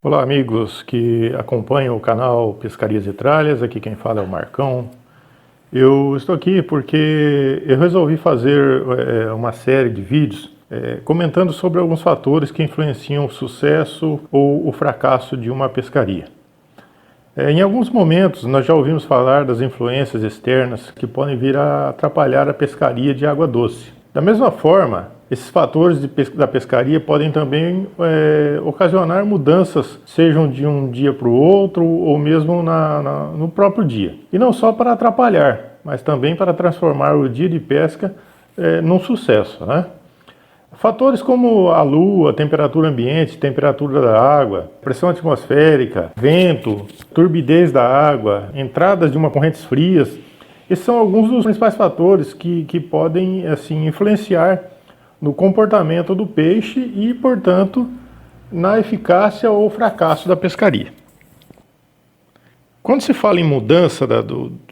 Olá, amigos que acompanham o canal Pescarias e Tralhas. Aqui quem fala é o Marcão. Eu estou aqui porque eu resolvi fazer uma série de vídeos comentando sobre alguns fatores que influenciam o sucesso ou o fracasso de uma pescaria. Em alguns momentos nós já ouvimos falar das influências externas que podem vir a atrapalhar a pescaria de água doce. Da mesma forma, esses fatores da pescaria podem também ocasionar mudanças, sejam de um dia para o outro ou mesmo no próprio dia. E não só para atrapalhar, mas também para transformar o dia de pesca num sucesso, né? Fatores como a lua, a temperatura ambiente, temperatura da água, pressão atmosférica, vento, turbidez da água, entradas de uma correntes frias, esses são alguns dos principais fatores que podem assim, influenciar no comportamento do peixe e, portanto, na eficácia ou fracasso da pescaria. Quando se fala em mudança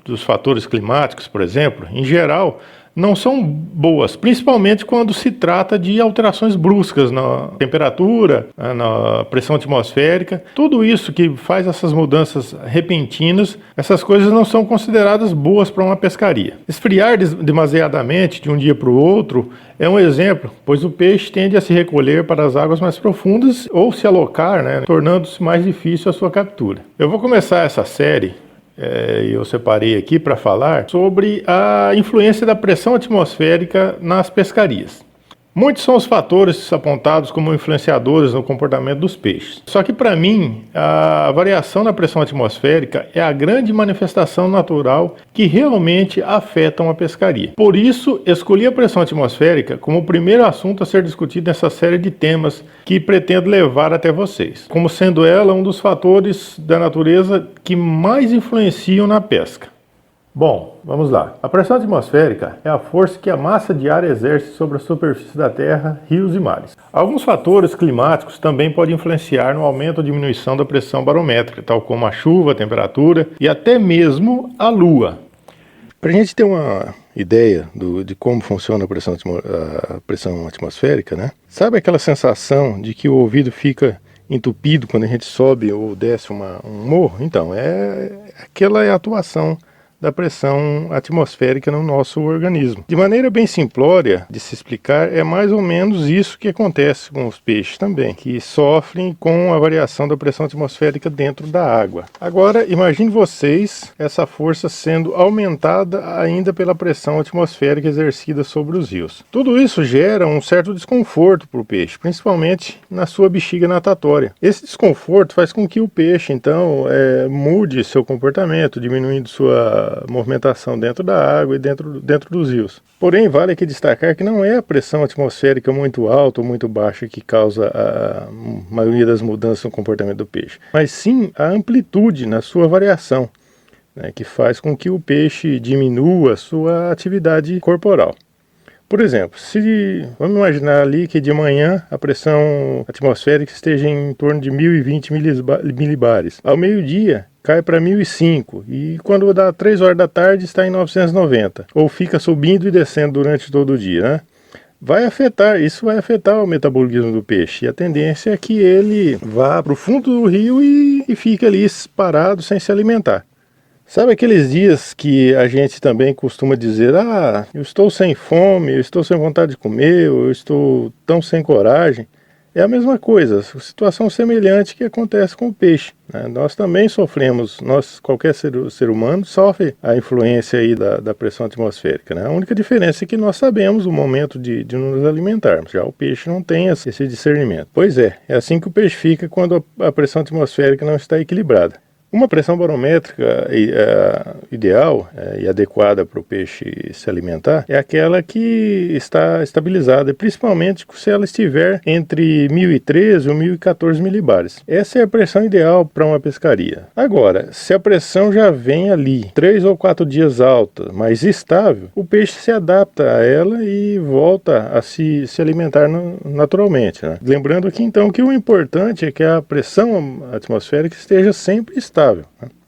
dos fatores climáticos, por exemplo, em geral, não são boas, principalmente quando se trata de alterações bruscas na temperatura, na pressão atmosférica. Tudo isso que faz essas mudanças repentinas, essas coisas não são consideradas boas para uma pescaria. Esfriar demasiadamente de um dia para o outro é um exemplo, pois o peixe tende a se recolher para as águas mais profundas ou se alocar, tornando-se mais difícil a sua captura. Eu vou começar essa série. Eu separei aqui para falar sobre a influência da pressão atmosférica nas pescarias. Muitos são os fatores apontados como influenciadores no comportamento dos peixes. Só que para mim, a variação da pressão atmosférica é a grande manifestação natural que realmente afeta uma pescaria. Por isso, escolhi a pressão atmosférica como o primeiro assunto a ser discutido nessa série de temas que pretendo levar até vocês, como sendo ela um dos fatores da natureza que mais influenciam na pesca. Bom, vamos lá. A pressão atmosférica é a força que a massa de ar exerce sobre a superfície da Terra, rios e mares. Alguns fatores climáticos também podem influenciar no aumento ou diminuição da pressão barométrica, tal como a chuva, a temperatura e até mesmo a lua. Para a gente ter uma ideia de como funciona a pressão atmosférica, né? Sabe aquela sensação de que o ouvido fica entupido quando a gente sobe ou desce um morro? Então, aquela é a atuação da pressão atmosférica no nosso organismo. De maneira bem simplória de se explicar, é mais ou menos isso que acontece com os peixes também, que sofrem com a variação da pressão atmosférica dentro da água. Agora, imagine vocês essa força sendo aumentada ainda pela pressão atmosférica exercida sobre os rios. Tudo isso gera um certo desconforto para o peixe, principalmente na sua bexiga natatória. Esse desconforto faz com que o peixe, então, mude seu comportamento, diminuindo sua movimentação dentro da água e dentro dos rios. Porém, vale aqui destacar que não é a pressão atmosférica muito alta ou muito baixa que causa a maioria das mudanças no comportamento do peixe, mas sim a amplitude na sua variação, que faz com que o peixe diminua a sua atividade corporal. Por exemplo, vamos imaginar ali que de manhã a pressão atmosférica esteja em torno de 1020 milibares. Ao meio-dia, cai para 1005 e quando dá 3 horas da tarde está em 990, ou fica subindo e descendo durante todo o dia, né? Isso vai afetar o metabolismo do peixe, e a tendência é que ele vá para o fundo do rio e fique ali parado sem se alimentar. Sabe aqueles dias que a gente também costuma dizer, eu estou sem fome, eu estou sem vontade de comer, eu estou tão sem coragem? É a mesma coisa, situação semelhante que acontece com o peixe, né? Nós também sofremos, qualquer ser humano sofre a influência aí da pressão atmosférica, né? A única diferença é que nós sabemos o momento de nos alimentarmos, já o peixe não tem esse discernimento. Pois é assim que o peixe fica quando a pressão atmosférica não está equilibrada. Uma pressão barométrica ideal e adequada para o peixe se alimentar é aquela que está estabilizada, principalmente se ela estiver entre 1013 ou 1014 milibares. Essa é a pressão ideal para uma pescaria. Agora, se a pressão já vem ali 3 ou 4 dias alta, mas estável, o peixe se adapta a ela e volta a se alimentar naturalmente, né? Lembrando aqui então que o importante é que a pressão atmosférica esteja sempre estável.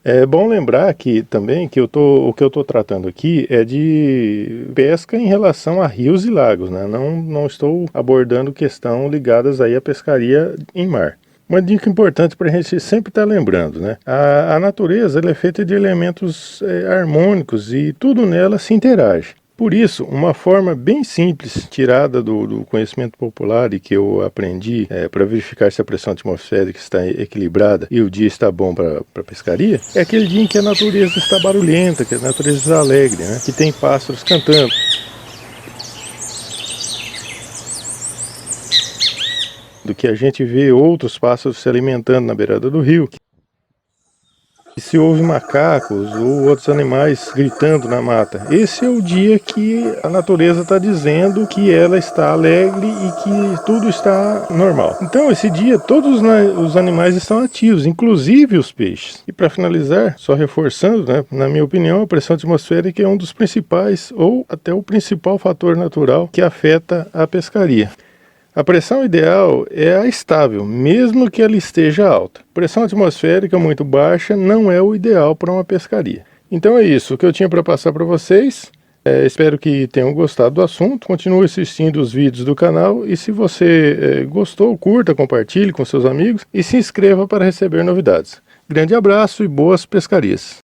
É bom lembrar que também que o que eu estou tratando aqui é de pesca em relação a rios e lagos, né? Não estou abordando questão ligadas aí à pescaria em mar. Uma dica importante para a gente sempre estar lembrando, né? A natureza ela é feita de elementos harmônicos e tudo nela se interage. Por isso, uma forma bem simples, tirada do conhecimento popular e que eu aprendi para verificar se a pressão atmosférica está equilibrada e o dia está bom para pescaria, é aquele dia em que a natureza está barulhenta, que a natureza está alegre, né? Que tem pássaros cantando. Do que a gente vê outros pássaros se alimentando na beirada do rio. E se ouve macacos ou outros animais gritando na mata. Esse é o dia que a natureza está dizendo que ela está alegre e que tudo está normal. Então, esse dia, todos os animais estão ativos, inclusive os peixes. E para finalizar, só reforçando, né, na minha opinião, a pressão atmosférica é um dos principais ou até o principal fator natural que afeta a pescaria. A pressão ideal é a estável, mesmo que ela esteja alta. Pressão atmosférica muito baixa não é o ideal para uma pescaria. Então é isso que eu tinha para passar para vocês. Espero que tenham gostado do assunto. Continue assistindo os vídeos do canal e se você gostou, curta, compartilhe com seus amigos e se inscreva para receber novidades. Grande abraço e boas pescarias!